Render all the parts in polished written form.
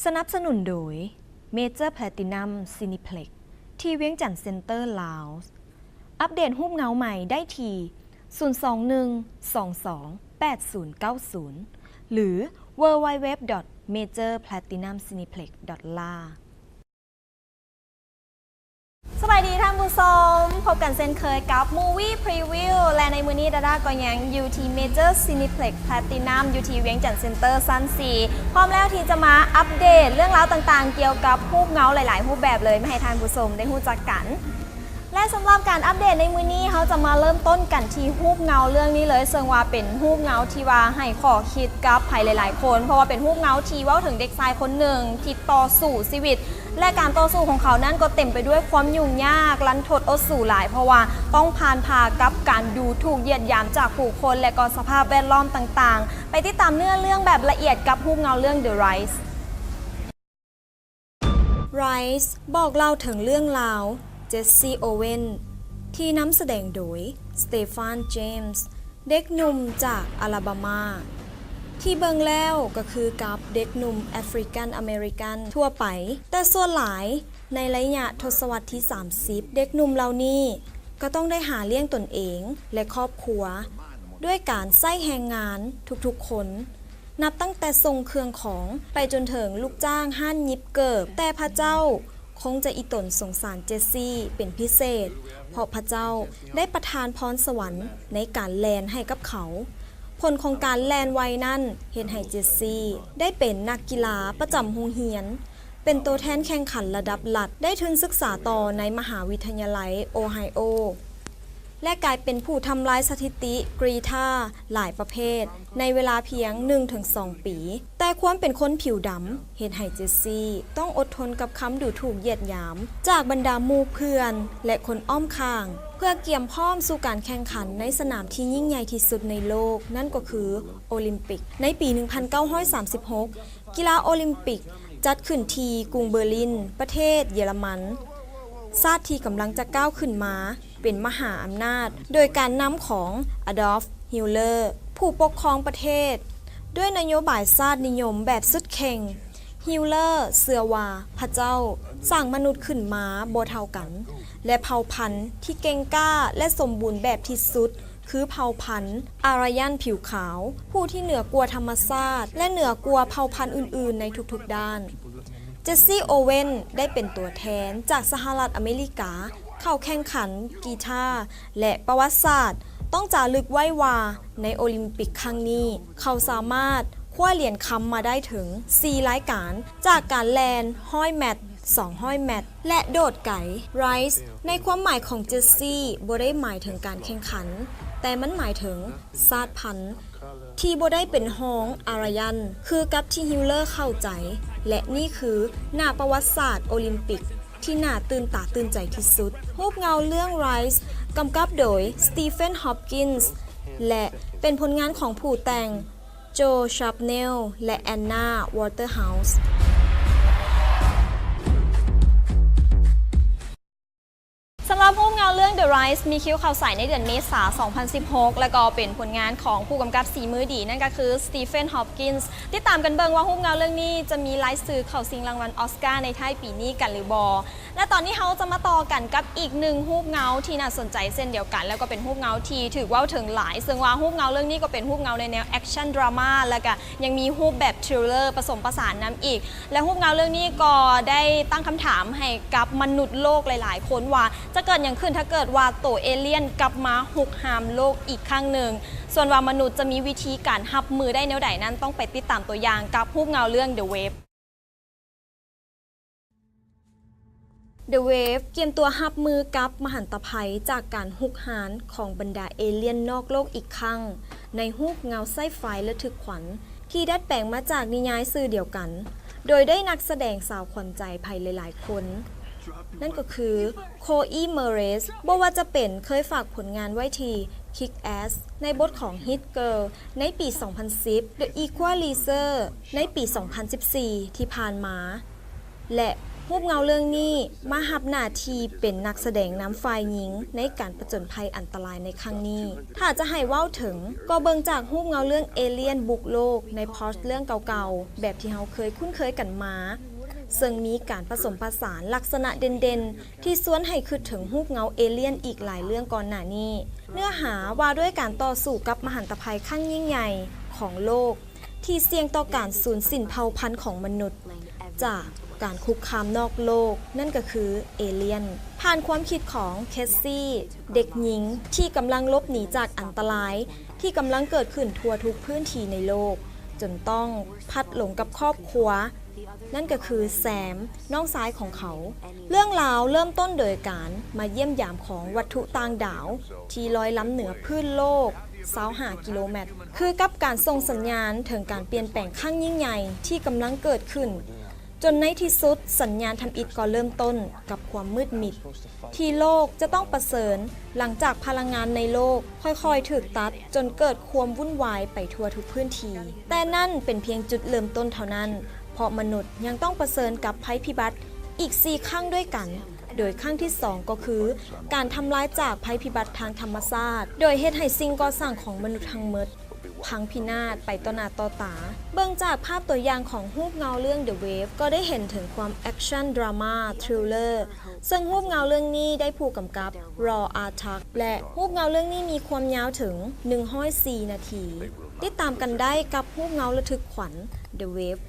สนับสนุนโดย Major Platinum Cineplex ที่เวียงจันทร์เซ็นเตอร์ลาวส์อัปเดตรูปเงาใหม่ได้ที่021228090 หรือ www.majorplatinumcineplex.la สวัสดีท่านผู้ชมพบกันเช่นเคยกับ Movie Preview และในมื้อนี้ดาด้าก็ยังอยู่ที่ Major Cineplex Platinum อยู่ที่เวียงจันทร์เซ็นเตอร์ซันซีพร้อมแล้วที่จะมาอัปเดตเรื่องราวต่างๆเกี่ยวกับรูปเงาหลายๆรูปแบบเลยมาให้ท่านผู้ชมได้รู้จักกันและสำหรับการอัปเดตในมื้อนี้เขาจะมาเริ่มต้นกันที่รูปเงาเรื่องนี้เลยซึ่งว่าเป็นรูปเงาที่ว่าให้ข้อคิดกับใครหลายๆคนเพราะว่าเป็นรูปเงาที่เว้าถึงเด็กชายคนหนึ่งที่ต่อสู้ชีวิตและการต่อสู้ของเขานั้นก็เต็มไปด้วยความยุ่งยากลันทดอดสูหลายเพราะว่าต้องผ่านพากับการดูถูกเหยียดหยามจากผู้คนและก็สภาพแวดล้อมต่างๆไปติดตามเนื้อเรื่องแบบละเอียดกับรูปเงาเรื่อง The Rise Rise บอกเล่าถึงเรื่องราวเจสซี่โอเวนที่นำแสดงโดยสเตฟานเจมส์เด็กหนุ่มจากอลาบามาที่เบิ่งแล้วก็คือกับเด็กหนุ่มแอฟริกันอเมริกันทั่วไปแต่ส่วนหลายในระยะทศวรรษที่30เด็กหนุ่มเหล่านี้ก็ต้องได้หาเลี้ยงตนเองและครอบครัวด้วยการใช้แรงงานทุกๆคนนับตั้งแต่ส่งเครื่องของไปจนถึงลูกจ้างห้านยิบเกิบแต่พระเจ้าคงจะอิตนสงสารเจสซี่เป็นพิเศษเพราะพระเจ้าได้ประทานพรสวรรค์ในการแลนให้กับเขาผลของการแลนไวนั่นเห็นให้เจสซี่ได้เป็นนักกีฬาประจำโรงเรียนเป็นตัวแทนแข่งขันระดับรัฐได้ทุนศึกษาต่อในมหาวิทยาลัยโอไฮโอและกลายเป็นผู้ทำลายสถิติกรีธาหลายประเภทในเวลาเพียง 1-2 ปีแต่ความเป็นคนผิวดำเห็นให้เจสซี่ต้องอดทนกับคำดูถูกเหยียดหยามจากบรรดาหมู่เพื่อนและคนอ้อมข้างเพื่อเกี่ยมพร้อมสู่การแข่งขันในสนามที่ยิ่งใหญ่ที่สุดในโลกนั่นก็คือโอลิมปิกในปี 1936 กีฬาโอลิมปิกจัดขึ้นที่กรุงเบอร์ลินประเทศเยอรมันชาติที่กำลังจะก้าวขึ้นมาเป็นมหาอำนาจโดยการนำของอดอล์ฟ ฮิตเลอร์ผู้ปกครองประเทศด้วยนโยบายชาตินิยมแบบสุดเข่งฮิตเลอร์เชื่อว่าพระเจ้าสร้างมนุษย์ขึ้นมาบ่เท่ากันและเผ่าพันธุ์ที่เก่งกล้าและสมบูรณ์แบบที่สุดคือเผ่าพันธุ์อารยันผิวขาวผู้ที่เหนือกว่าธรรมชาติและเหนือกว่าเผ่าพันธุ์อื่นๆในทุกๆด้านเจสซี่โอเวนได้เป็นตัวแทนจากสหรัฐอเมริกาเข้าแข่งขันกีฬาและประวัติศาสตร์ต้องจารึกไว้ว่าในโอลิมปิกครั้งนี้เขาสามารถคว้าเหรียญคำมาได้ถึง4รายการจากการแลน100 แมตช์200 แมตช์และโดดไก่ไรส์ในความหมายของเจสซี่บ่ได้หมายถึงการแข่งขันแต่มันหมายถึงชาติพันธุ์ที่บ่ได้เป็นฮ้องอารยันคือกับที่ฮิตเลอร์เข้าใจและนี่คือหน้าประวัติศาสตร์โอลิมปิกที่น่าตื่นตาตื่นใจที่สุดรูปเงาเรื่อง Rise กำกับโดยสตีเฟน ฮอปกินส์และเป็นผลงานของผู้แต่งโจ ชาร์ปเนลและแอนนา วอเตอร์เฮาส์สำหรับรูปเงาเรื่อง The Rise มีคิวเข้าฉายในเดือนเมษายน 2016 และก็เป็นผลงานของผู้กำกับสีมือดีนั่นก็คือสตีเฟน ฮอปกินส์ติดตามกันเบิ่งว่ารูปเงาเรื่องนี้จะมีรายชื่อเข้าชิงรางวัลออสการ์ในท้ายปีนี้กันหรือบ่และตอนนี้เขาจะมาต่อกันกับอีกหนึ่งรูปเงาที่น่าสนใจเช่นเดียวกันแล้วก็เป็นรูปเงาที่ถือว่าถึงหลายซึ่งว่ารูปเงาเรื่องนี้ก็เป็นรูปเงาในแนวแอคชั่นดราม่าแล้วก็ยังมีรูปแบบทริลเลอร์ผสมผสานนำอีกและรูปเงาเรื่องนี้ก็ได้ตั้งคำถามให้กับมนุษย์โลกหลายๆคนว่าจะเกิดอย่างขึ้นถ้าเกิดว่าตัวเอเลี่ยนกลับมาหุกหามโลกอีกครั้งหนึ่งส่วนว่ามนุษย์จะมีวิธีการรับมือได้แนวใดนั้นต้องไปติดตามตัวอย่างกับรูปเงาเรื่อง The Wave The Wave เตรียมตัวรับมือกับมหันตภัยจากการหุกหามของบรรดาเอเลี่ยนนอกโลกอีกครั้งในรูปเงาไส้ไฟระทึกขวัญที่ดัดแปลงมาจากนิยายสื่อเดียวกันโดยได้นักแสดงสาวขวัญใจภัยหลายๆคนนั่นก็คือโคอีเมเรสบอกว่าจะเป็นเคยฝากผลงานไว้ที่ Kick-Ass ในบทของ Hit Girl ในปี 2010 The Equalizer ในปี 2014 ที่ผ่านมาและ รูปเงาเรื่องนี้มารับหน้าที่เป็นนักแสดงนำฝ่ายหญิงในการผจญภัยอันตรายในครั้งนี้ถ้าจะให้เว้าถึงก็เบิ่งจากรูปเงาเรื่องเอเลี่ยนบุกโลกในพอดเรื่องเก่าๆแบบที่เราเคยคุ้นเคยกันมาซึ่งมีการผสมผสานลักษณะเด่นๆที่สวนให้คิดถึงรูปเงาเอเลี่ยนอีกหลายเรื่องก่อนหน้านี้เนื้อหาว่าด้วยการต่อสู้กับมหันตภัยครั้งยิ่งใหญ่ของโลกที่เสี่ยงต่อการสูญสิ้นเผ่าพันธุ์ของมนุษย์จากการคุกคามนอกโลกนั่นก็คือเอเลี่ยนผ่านความคิดของเคสซี่เด็กหญิงที่กำลังหลบหนีจากอันตรายที่กำลังเกิดขึ้นทั่วทุกพื้นที่ในโลกจนต้องพัดหลงกับครอบครัวนั่นก็คือแซมน้องชายของเขาเรื่องราวเริ่มต้นโดยการมาเยี่ยมยามของวัตถุต่างดาวที่ลอยล้ำเหนือพื้นโลก25 กิโลเมตรคือกับการส่งสัญญาณถึงการเปลี่ยนแปลงครั้งยิ่งใหญ่ที่กำลังเกิดขึ้นจนในที่สุดสัญญาณทำอิฐก็เริ่มต้นกับความมืดมิดที่โลกจะต้องประเสริญหลังจากพลังงานในโลกค่อยๆถูกตัดจนเกิดความวุ่นวายไปทั่วทุกพื้นที่แต่นั่นเป็นเพียงจุดเริ่มต้นเท่านั้นเพราะมนุษย์ยังต้องประเสริญกับภัยพิบัติอีก4ครั้งด้วยกันโดยครั้งที่2ก็คือการทำลายจากภัยพิบัติทางธรรมชาติโดยเฮ็ดให้สิ่งก่อสร้างของมนุษย์ทั้งหมดพังพินาศไปต่อหน้าต่อตาเบิ่งจากภาพตัวอย่างของรูปเงาเรื่อง The Wave ก็ได้เห็นถึงความแอคชั่นดราม่าทริลเลอร์ซึ่งรูปเงาเรื่องนี้ได้ผู้กำกับรออาร์ทักและรูปเงาเรื่องนี้มีความยาวถึง104 นาทีติดตามกันได้กับรูปเงาระทึกขวัญ The Wave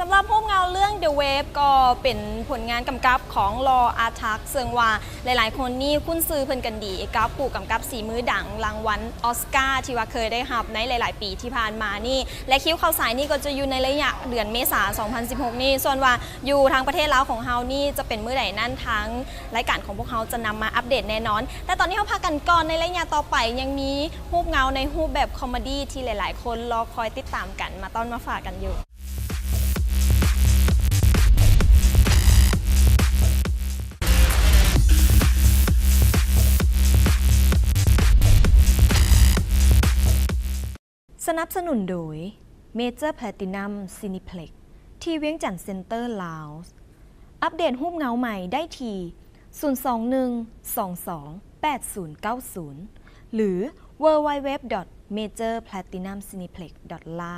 สำหรับรูปเงาเรื่อง The Wave ก็เป็นผลงานกำกับของรออาร์ทักซึ่งว่าหลายๆคนนี่คุ้นซื้อเพิ่นกันดีกับผู้กำกับสีมือดังรางวัลออสการ์ที่ว่าเคยได้รับในหลายๆปีที่ผ่านมานี่และคิ้วข่าวสายนี่ก็จะอยู่ในระยะเดือนเมษายน 2016 นี่ส่วนว่าอยู่ทางประเทศลาวของเฮานี่จะเป็นมื้อใดนั่นทั้งรายการของพวกเฮาจะนำมาอัปเดตแน่นอนแต่ตอนนี้เฮาพักกันก่อนในระยะต่อไปยังมีรูปเงาในรูปแบบคอมเมดี้ที่หลายๆคนรอคอยติดตามกันมาต้อนมาฝากกันอยู่สนับสนุนโดย Major Platinum Cineplex ที่เวียงจันทน์เซ็นเตอร์ลาวส์อัปเดตรูปเงาใหม่ได้ที่021228090 หรือ www.majorplatinumcineplex.la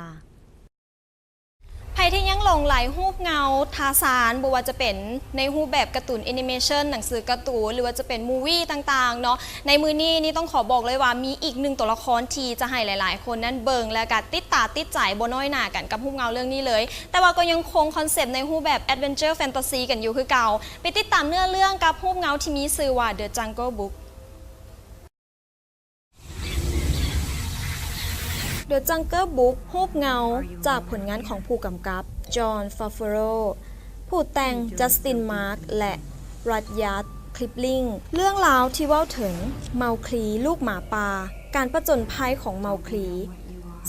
ใครที่ยังหลงไหลรูปเงาทาซานบ่ว่าจะเป็นในรูปแบบการ์ตูนแอนิเมชันหนังสือการ์ตูนหรือว่าจะเป็นมูวี่ต่างๆเนาะในมือนี้นี่ต้องขอบอกเลยว่ามีอีกหนึ่งตัวละครที่จะให้หลายๆคนนั้นเบิ่งและก็ติดตาติดใจบ่น้อยหน้ากันกับรูปเงาเรื่องนี้เลยแต่ว่าก็ยังคงคอนเซปต์ในรูปแบบแอดเวนเจอร์แฟนตาซีกันอยู่คือเก่าไปติดตามเนื้อเรื่องกับรูปเงาที่มีชื่อว่า The Jungle Book The Jungle Book รูปเงาจากผลงานของผู้กำกับจอห์น ฟาฟโรผู้แต่งจัสติน มาร์กและรัดยัตคลิปลิงเรื่องราวที่เว้าถึงเมาคลีลูกหมาป่าการประจนภัยของเมาคลี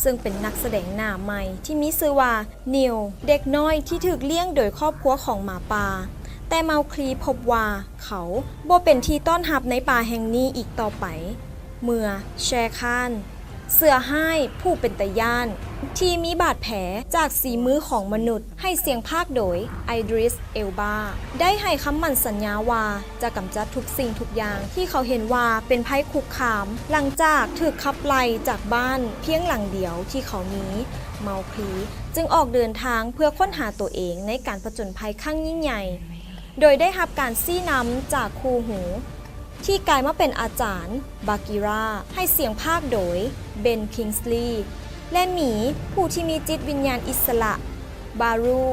ซึ่งเป็นนักแสดงหน้าใหม่ที่มีชื่อว่านิวเด็กน้อยที่ถูกเลี้ยงโดยครอบครัวของหมาป่าแต่เมาคลีพบว่าเขาบ่เป็นที่ต้อนรับในป่าแห่งนี้อีกต่อไปเมื่อแชร์คานเสือให้ผู้เป็นตาย่านที่มีบาดแผลจากสีมือของมนุษย์ให้เสียงภาคโดยไอดริส เอลบาได้ให้คำมั่นสัญญาว่าจะกำจัดทุกสิ่งทุกอย่างที่เขาเห็นว่าเป็นภัยคุกคามหลังจากถูกขับไล่จากบ้านเพียงหลังเดียวที่เขามีเมาคลีจึงออกเดินทางเพื่อค้นหาตัวเองในการผจญภัยครั้งยิ่งใหญ่โดยได้รับการซี้นำจากครูหูที่กลายมาเป็นอาจารย์บากิราให้เสียงภาคโดยเบน คิงส์ลีย์และหมีผู้ที่มีจิตวิญญาณอิสระบารู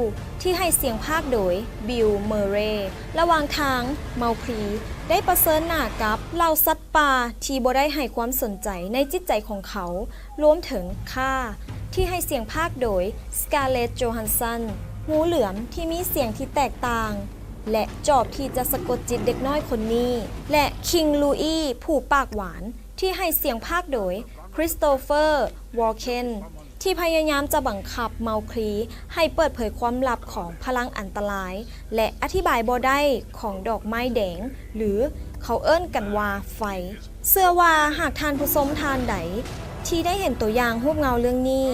ที่ให้เสียงภาคโดยบิล เมอร์เรย์ระหว่างทางเมาคลีได้ประเสริญหน้ากับเหล่าสัตว์ป่าที่บ่ได้ให้ความสนใจในจิตใจของเขารวมถึงค่าที่ให้เสียงภาคโดยสกาเลต โจฮันสันงูเหลือมที่มีเสียงที่แตกต่างและจอบที่จะสะกดจิตเด็กน้อยคนนี้และคิง ลูอี้ผู้ปากหวานที่ให้เสียงภาคโดยคริสโตเฟอร์ วอลเคนที่พยายามจะบังคับเมาคลีให้เปิดเผยความลับของพลังอันตรายและอธิบายบ่ได้ของดอกไม้แดงหรือเขาเอิ้นกันว่าไฟเชื่อว่าหากทานผู้ชมทานใดที่ได้เห็นตัวอย่างรูปเงาเรื่องนี้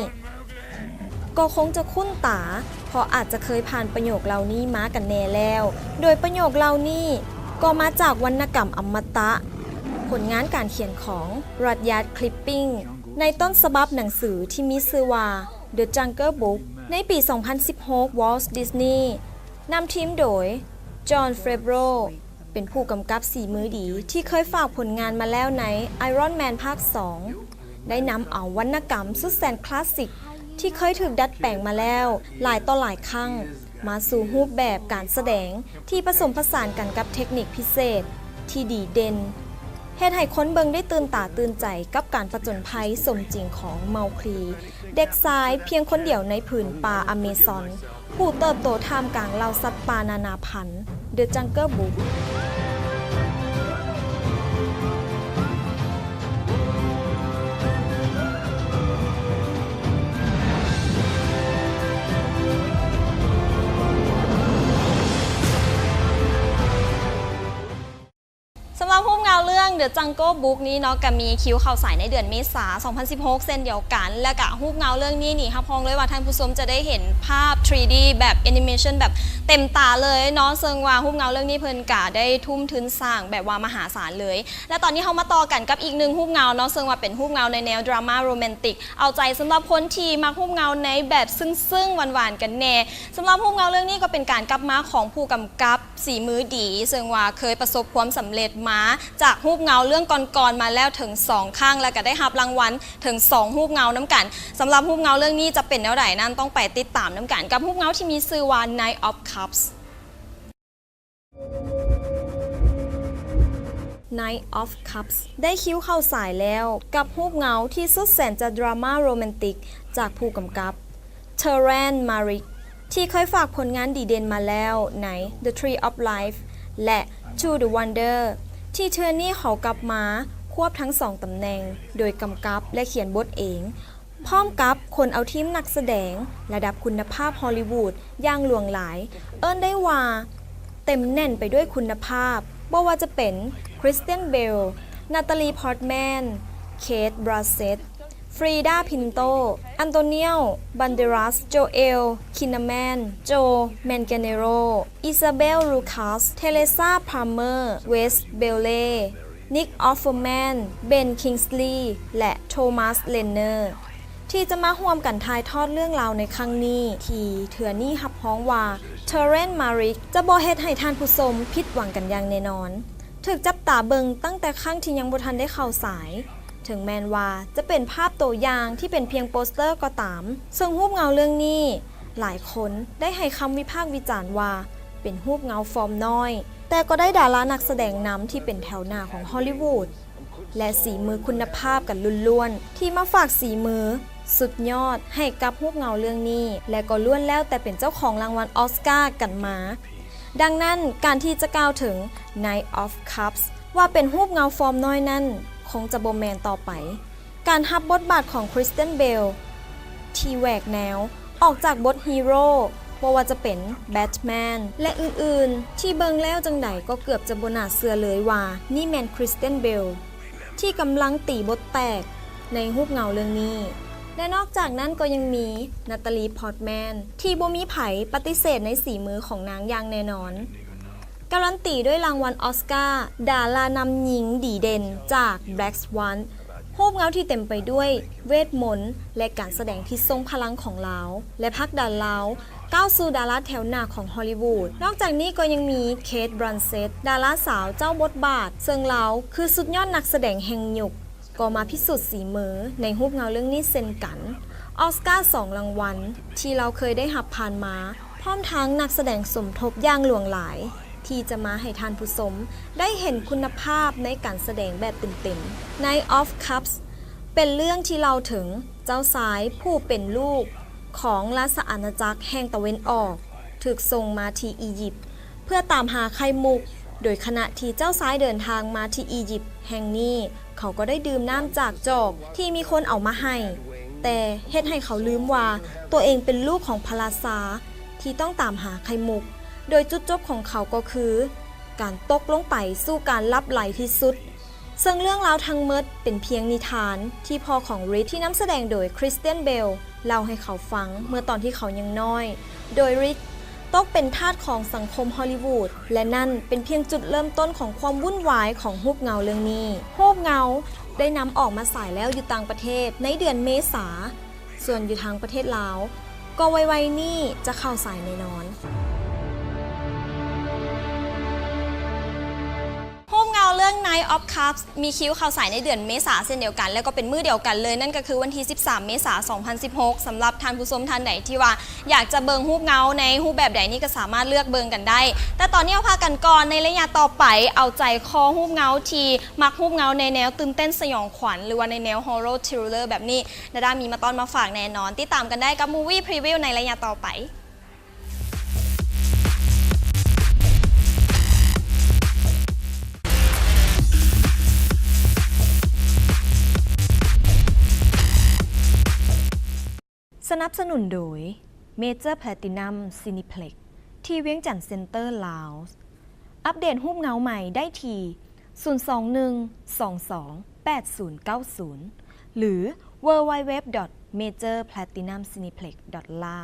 ก็คงจะคุ้นตาเพราะอาจจะเคยผ่านประโยคเหล่านี้มากันแน่แล้ว โดยประโยคเหล่านี้ก็มาจากวรรณกรรมอมตะผลงานการเขียนของรัดยาร์ดคลิปปิ้งในต้นฉบับหนังสือที่มีชื่อว่า The Jungle Book ในปี 2016 Walt Disney นำทีมโดย Jon Favreau เป็นผู้กำกับสีมือดีที่เคยฝากผลงานมาแล้วใน Iron Man ภาค 2 ได้นำเอาวรรณกรรมสุดแสนคลาสสิกที่เคยถูกดัดแปลงมาแล้วหลายต่อหลายครั้งมาสู่รูปแบบการแสดงที่ผสมผสานกันกับเทคนิคพิเศษที่ดีเด่นเฮ็ดให้คนเบิงได้ตื่นตาตื่นใจกับการผจญภัยสมจริงของเมาคลีเด็กชายเพียงคนเดียวในผืนป่าอเมซอนผู้เติบโตท่ามกลางเหล่าสัตว์ป่านานาพันธุ์ The Jungle Bookสำหรับรูปเงาเรื่อง The Jungle Book นี้เนาะก็มีคิวเข้าฉายในเดือนเมษายน 2016 เส้นเดียวกัน และก็รูปเงาเรื่องนี้นี่ครับพองเลยว่าท่านผู้ชมจะได้เห็นภาพ 3D แบบแอนิเมชันแบบเต็มตาเลยเนาะซึ่งว่ารูปเงาเรื่องนี้เพิ่นกะได้ทุ่มทุนสร้างแบบว่ามหาศาลเลย และตอนนี้เฮามาต่อกันกับอีกหนึ่งรูปเงาเนาะซึ่งว่าเป็นรูปเงาในแนวดราม่าโรแมนติกเอาใจสำหรับคนที่มักรูปเงาในแบบซึ้งๆหวานๆกันแน่สำหรับรูปเงาเรื่องนี้ก็เป็นการกลับมาของผู้กำกับสีมือดีซึ่งว่าเคยประสบความสำเร็จมาจากรูปเงาเรื่องก่อนๆมาแล้วถึง2ครั้งแล้วก็ได้รับรางวัลถึง2รูปเงาน้ำกันสำหรับรูปเงาเรื่องนี้จะเป็นแนวไหนนั้นต้องไปติดตามน้ำกันกับรูปเงาที่มีชื่อว่า Knight of Cups Knight of Cups ได้คิวเข้าสายแล้วกับรูปเงาที่สุดแสนจะดราม่าโรแมนติกจากผู้กำกับเทเรนต์มาริกที่เคยฝากผลงานดีเด่นมาแล้วใน The Tree of Life และ To the Wonder ที่เธอนี่เขากลับมาควบทั้ง2ตำแหน่งโดยกำกับและเขียนบทเองพร้อมกับคนเอาทีมนักแสดงระดับคุณภาพฮอลลีวูดอย่างหลวงหลายเอิ้นได้ว่าเต็มแน่นไปด้วยคุณภาพบ่ว่าจะเป็นคริสเตียนเบลนาตาลีพอร์ตแมนเคทบราเซตฟรีดาพินโตอันโตเนียลบันเดรัสโจเอลคินาแมนโจแมนแกเนโรอิซาเบลลูคัสเทเลซาพาร์เมอร์เวสเบลเล่นิกออฟเฟอร์แมนเบนคิงส์ลีย์และโทมัสเลนเนอร์ที่จะมาร่วมกันถ่ายทอดเรื่องราวในครั้งนี้ที่เถื่อนี่ฮับฮ้องว่าเทเรนต์มาริกจะบ่เฮ็ดให้ท่านผู้ชมผิดหวังกันอย่างแน่นอนถึกจับตาเบิงตั้งแต่ครั้งที่ยังบ่ทันได้เข้าสายถึงแม้นว่าจะเป็นภาพตัวอย่างที่เป็นเพียงโปสเตอร์ก็ตามซึ่งรูปเงาเรื่องนี้หลายคนได้ให้คำวิพากษ์วิจารณ์ว่าเป็นรูปเงาฟอร์มน้อยแต่ก็ได้ดารานักแสดงนำที่เป็นแถวหน้าของฮอลลีวูดและสีมือคุณภาพกันล้วนๆที่มาฝากสีมือสุดยอดให้กับรูปเงาเรื่องนี้และก็ล้วนแล้วแต่เป็นเจ้าของรางวัลออสการ์กันมาดังนั้นการที่จะกล่าวถึง Knight of Cups ว่าเป็นรูปเงาฟอร์มน้อยนั้นคงจะบ่แม่นต่อไปการรับบทบาทของคริสเตียนเบลที่แหวกแนวออกจากบทฮีโร่บ่ว่าจะเป็นแบทแมนและอื่นๆที่เบิ่งแล้วจังใดก็เกือบจะบ่น่าเชื่อเลยว่านี่แม่นคริสเตียนเบลที่กำลังตีบทแตกในรูปเงาเรื่องนี้และนอกจากนั้นก็ยังมีนาตาลีพอร์ตแมนที่บ่มีไผปฏิเสธในสีมือของนางอย่างแน่นอนการันตีด้วยรางวัลออสการ์ดารานำหญิงดีเด่นจาก Black Swan รูปเงาที่เต็มไปด้วยเวทมนต์และการแสดงที่ทรงพลังของลาวและพักดันลาวก้าวสู่ดาราแถวหน้าของฮอลลีวูดนอกจากนี้ก็ยังมีเคทบรันเซตดาราสาวเจ้าบทบาทซึ่งลาวคือสุดยอดนักแสดงแห่งยุคก็มาพิสูจน์สีมือในรูปเงาเรื่องนี้เช่นกันออสการ์2รางวัลที่เราเคยได้รับผ่านมาพร้อมทั้งนักแสดงสมทบอย่างหลวงหลายที่จะมาให้ท่านผู้ชมได้เห็นคุณภาพในการแสดงแบบเต็มๆ Knight of Cups เป็นเรื่องที่เล่าถึงเจ้าชายผู้เป็นลูกของราชอาณาจักรแห่งตะวันออกถูกส่งมาที่อียิปต์เพื่อตามหาไข่มุกโดยขณะที่เจ้าชายเดินทางมาที่อียิปต์แห่งนี้เขาก็ได้ดื่มน้ำจากจอกที่มีคนเอามาให้แต่เฮ็ดให้เขาลืมว่าตัวเองเป็นลูกของพระราชาที่ต้องตามหาไข่มุกโดยจุดจบของเขาก็คือการตกลงไปสู่การลับไหลที่สุดซึ่งเรื่องราวทั้งหมดเป็นเพียงนิทานที่พ่อของริทที่นำแสดงโดยคริสเตียนเบล เล่าให้เขาฟังเมื่อตอนที่เขายังน้อย โดยริชตกเป็นทาสของสังคมฮอลลีวูดและนั่นเป็นเพียงจุดเริ่มต้นของความวุ่นวายของรูปเงาเรื่องนี้รูปเงาได้นำออกมาฉายแล้วอยู่ต่างประเทศในเดือนเมษาส่วนอยู่ทางประเทศลาวก็ไวๆนี่จะเข้าฉายแน่นอนรูปเงาเรื่อง Knight of Cups มีคิวเข้าฉายในเดือนเมษาเช่นเดียวกันแล้วก็เป็นมื้อเดียวกันเลยนั่นก็คือวันที่13 เมษายน 2016 สำหรับท่านผู้ชมท่านไหนที่ว่าอยากจะเบิงรูปเงาในรูปแบบใดนี่ก็สามารถเลือกเบิงกันได้แต่ตอนนี้เอาพากันก่อนในระยะต่อไปเอาใจคอรูปเงาที่มักรูปเงาในแนวตื่นเต้นสยองขวัญหรือว่าในแนว Horror Thriller แบบนี้ดาด้ามีมาต้อนมาฝากแน่นอนติดตามกันได้กับ Movie Preview ในระยะต่อไปสนับสนุนโดย Major Platinum Cineplex ที่เวียงจันทร์เซ็นเตอร์ลาวส์อัปเดตรูปเงาใหม่ได้ที่ 021-22-8090 หรือ www.majorplatinumcineplex.la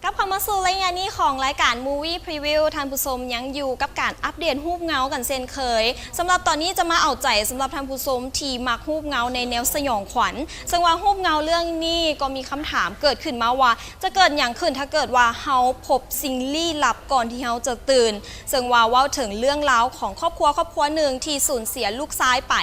กับความมาสู่ระยะนี้ของรายการ Movie Preview ท่านผู้ชมยังอยู่กับการอัปเดตรูปเงากันเช่นเคยสำหรับตอนนี้จะมาเอาใจสำหรับท่านผู้ชมที่มักรูปเงาในแนวสยองขวัญซึ่งว่ารูปเงาเรื่องนี้ก็มีคำถามเกิดขึ้นมาว่าจะเกิดอย่างขึ้นถ้าเกิดว่าเฮาพบสิ่งลี้ลับก่อนที่เฮาจะตื่นซึ่งว่าเว้าถึงเรื่องราวของครอบครัวหนึ่งที่สูญเสียลูกชายไป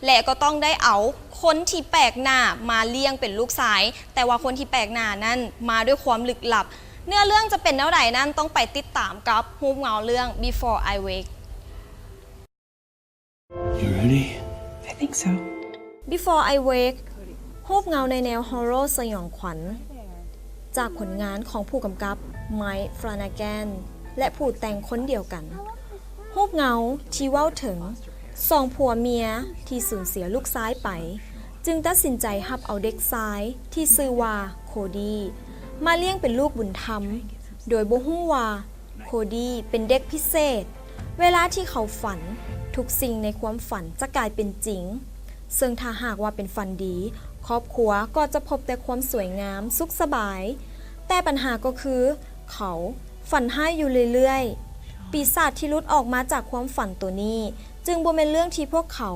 และก็ต้องได้เอาคนที่แปลกหน้ามาเลี้ยงเป็นลูกชายแต่ว่าคนที่แปลกหน้านั้นมาด้วยความลึกลับเนื้อเรื่องจะเป็นเท่าไหร่นั้นต้องไปติดตามกับรูปเงาเรื่อง Before I Wake You ready? I think so. Before I Wake รูปเงาในแนวฮอร์เรอร์สยองขวัญจากผลงานของผู้กำกับไมค์ฟลานาแกนและผู้แต่งคนเดียวกันรูปเงาที่เว้าถึงสองผัวเมียที่สูญเสียลูกชายไปจึงตัดสินใจรับเอาเด็กชายที่ชื่อว่าโคดี้มาเลี้ยงเป็นลูกบุญธรรมโดยบ่ฮู้ว่าโคดี้เป็นเด็กพิเศษเวลาที่เขาฝันทุกสิ่งในความฝันจะกลายเป็นจริงซึ่งถ้าหากว่าเป็นฝันดีครอบครัวก็จะพบแต่ความสวยงามสุขสบายแต่ปัญหาก็คือเขาฝันร้ายอยู่เรื่อยๆปีศาจที่ลุดออกมาจากความฝันตัวนี้จึงบ่เป็นเรื่องที่พวกเขา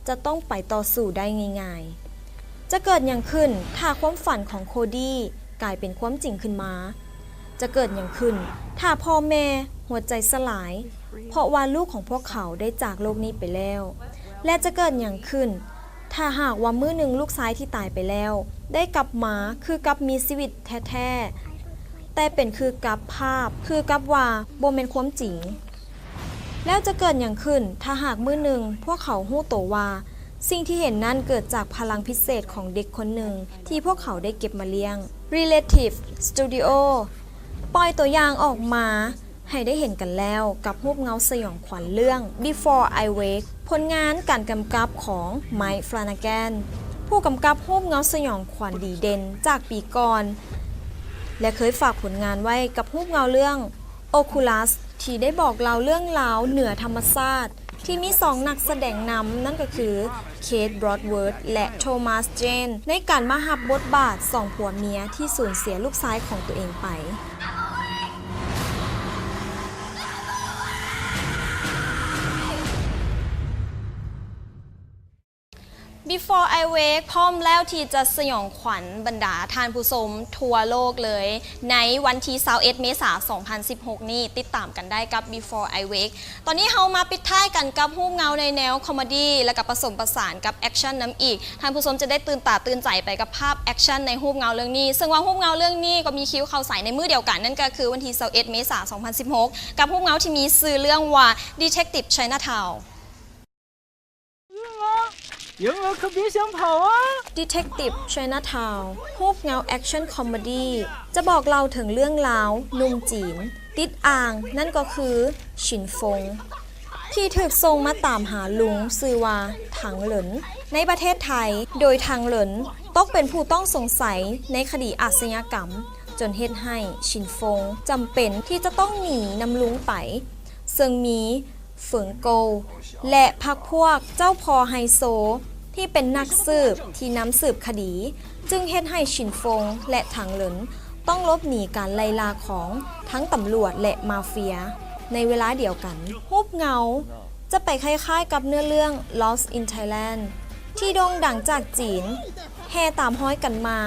จะต้องไปต่อสู้ได้ง่ายๆจะเกิดอย่างขึ้นถ้าความฝันของโคดี้กลายเป็นความจริงขึ้นมาจะเกิดอย่างขึ้นถ้าพ่อแม่หัวใจสลายเพราะว่าลูกของพวกเขาได้จากโลกนี้ไปแล้วและจะเกิดอย่างขึ้นถ้าหากว่ามื้อหนึ่งลูกชายที่ตายไปแล้วได้กลับมาคือกับมีชีวิตแท้ๆแต่เป็นคือกับภาพคือกับว่าบ่แม่นความจริงแล้วจะเกิดอย่างขึ้นถ้าหากมื้อหนึ่งพวกเขาฮู้โตว่าสิ่งที่เห็นนั่นเกิดจากพลังพิเศษของเด็กคนหนึ่งที่พวกเขาได้เก็บมาเลี้ยง Relative Studio ปล่อยตัวอย่างออกมาให้ได้เห็นกันแล้วกับรูปเงาสยองขวัญเรื่อง Before I Wake ผลงานการกำกับของไมค์ฟลานาแกนผู้กำกับรูปเงาสยองขวัญดีเด่นจากปีก่อนและเคยฝากผลงานไว้กับรูปเงาเรื่อง Oculus ที่ได้บอกเล่าเรื่องราวเหนือธรรมชาติที่มี2นักแสดงนำนั่นก็คือเคท บรอดเวิร์ธและโทมัส เจนในการมารับบทบาท2ผัวเมียที่สูญเสียลูกชายของตัวเองไป Before I Wake พร้อมแล้วที่จะสยองขวัญบรรดาท่านผู้ชมทั่วโลกเลยในวันที่21 เมษายน 2016 นี้ติดตามกันได้กับ Before I Wake ตอนนี้เรามาปิดท้ายกันกับรูปเงาในแนวคอมเมดี้และกับผสมผสานกับแอคชั่นน้ำอีกท่านผู้ชมจะได้ตื่นตาตื่นใจไปกับภาพแอคชั่นในรูปเงาเรื่องนี้ซึ่งว่ารูปเงาเรื่องนี้ก็มีคิวเข้าฉายในมื้อเดียวกันนั่นก็คือวันที่21 เมษายน 2016 กับรูปเงาที่มีชื่อเรื่องว่า Detective Chinatown有我可别想跑啊 Detective Chinatown รูปเงาแอคชั่นคอมเมดี้จะบอกเราถึงเรื่องราวหนุ่มจีนติดอ่างนั่นก็คือฉินฟงที่ถูกส่งมาตามหาลุงซื่อว่าถังเหลินในประเทศไทยโดยถังเหลินตกเป็นผู้ต้องสงสัยในคดีอาชญากรรมจนเฮ็ดให้ฉินฟงจำเป็นที่จะต้องหนีนำลุงไปซึ่งมีเฟิงโกวและพรรคพวกเจ้าพอไฮโซ ที่เป็นนักสืบที่นำสืบคดี จึงเฮ็ดให้ชินฟงและถังเหลินต้องลบหนีการไล่ล่าของทั้งตำรวจและมาเฟีย ในเวลาเดียวกันรูปเงาจะไปคล้ายๆกับเนื้อเรื่อง Lost in Thailand ที่โด่งดังจากจีนแห่ตามห้อยกันมา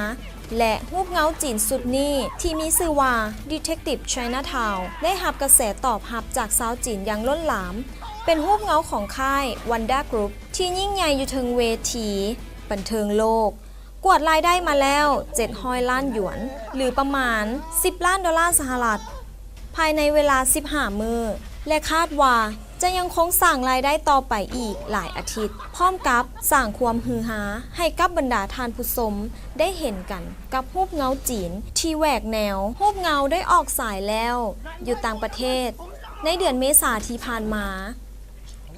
และรูปเงาจีนสุดนี้ที่มีชื่อว่า Detective Chinatown ได้รับกระแสตอบรับจากชาวจีนอย่างล้นหลาม เป็นรูปเงาของค่าย Wanda Group ที่ยิ่งใหญ่อยู่ถึงเวทีบันเทิงโลก กวาดรายได้มาแล้ว700 ล้านหยวน หรือประมาณ 10 ล้านดอลลาร์สหรัฐ ภายในเวลา 15 มื้อ และคาดว่าจะยังคงสร้างรายได้ต่อไปอีกหลายอาทิตย์ พร้อมกับสร้างความฮือฮาให้กับบรรดาทานผู้ชมได้เห็นกันกับรูปเงาจีนที่แหวกแนวรูปเงาได้ออกสายแล้ว อยู่ต่างประเทศ ในเดือนเมษาที่ผ่านมา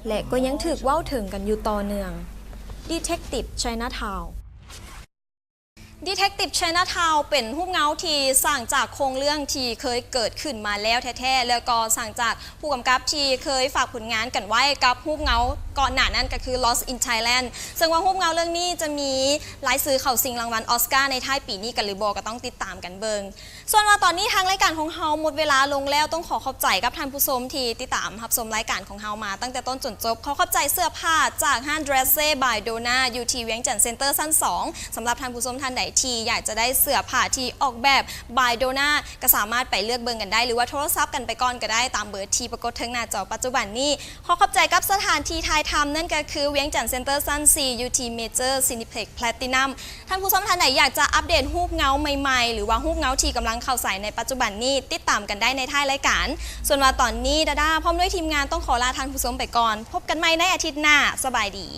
และก็ยังถูกเว้าถึงกันอยู่ต่อเนื่อง Detective Chinatown Detective Chinatown เป็นรูปเงาที่สร้างจากโครงเรื่องที่เคยเกิดขึ้นมาแล้วแท้ๆแล้วก็สร้างจากผู้กำกับที่เคยฝากผลงานกันไว้กับรูปเงาก่อนหน้านั้นก็คือ Lost in Thailand ซึ่งว่ารูปเงาเรื่องนี้จะมีหลายซื้อเข้าชิงรางวัลออสการ์ในท้ายปีนี้กันหรือบ่ก็ต้องติดตามกันเบิงส่วนว่าตอนนี้ทางรายการของเฮาหมดเวลาลงแล้วต้องขอขอบใจกับท่านผู้ชมที่ติดตามรับชมรายการของเฮามาตั้งแต่ต้นจนจบขอขอบใจเสื้อผ้าจากห้าง Dresse by Donna อยู่ที่เวียงจันทน์เซ็นเตอร์ชั้น 2สำหรับท่านผู้ชมท่านใดที่อยากจะได้เสื้อผ้าที่ออกแบบ by Donna ก็สามารถไปเลือกเบิงกันได้หรือว่าโทรศัพท์กันไปก่อนก็ได้ตามเบอร์ที่ปรากฏทางหน้าจอปัจจุบันนี้ขอขอบใจกับสถานที่ถ่ายทำนั่นก็คือเวียงจันทน์เซ็นเตอร์ชั้น 4 UT Major Cineplex Platinum ท่านผู้ชมท่านไหนอยากจะอัปเดตรูปเงาใหม่ๆหรือว่ารูปเงาที่กำลังเข้าใส่ในปัจจุบันนี้ติดตามกันได้ในท้ายรายการส่วนว่าตอนนี้ดาด้าพร้อมด้วยทีมงานต้องขอลาท่านผู้ชมไปก่อนพบกันใหม่ในอาทิตย์หน้าสบายดี